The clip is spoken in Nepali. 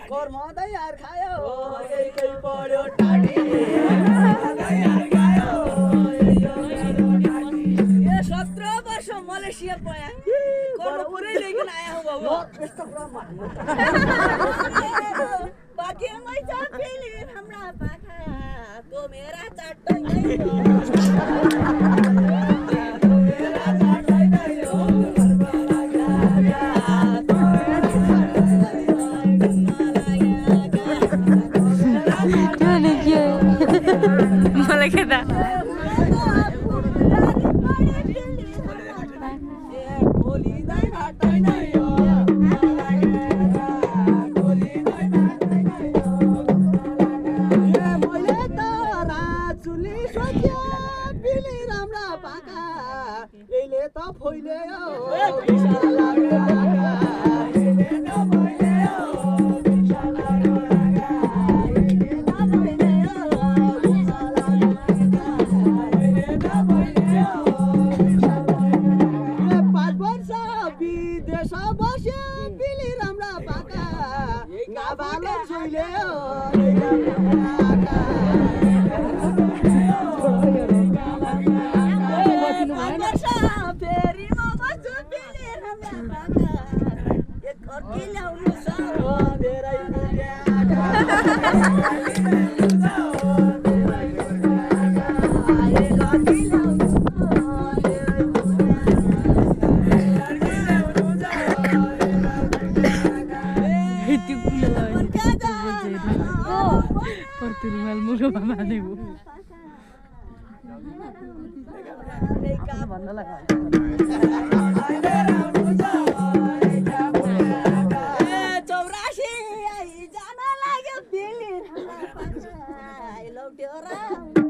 कर्मदै यार खायो एकै पर्यो टाटी ए 17 वर्ष मलेसिया पया कर्म पुरै लिएर आया हौ बाबु यस्तो कुरा मान्नु बाकीमै छ फेरि हाम्रा पाखा तो मेरा चाट्टै नै मलाई खेदा I love you.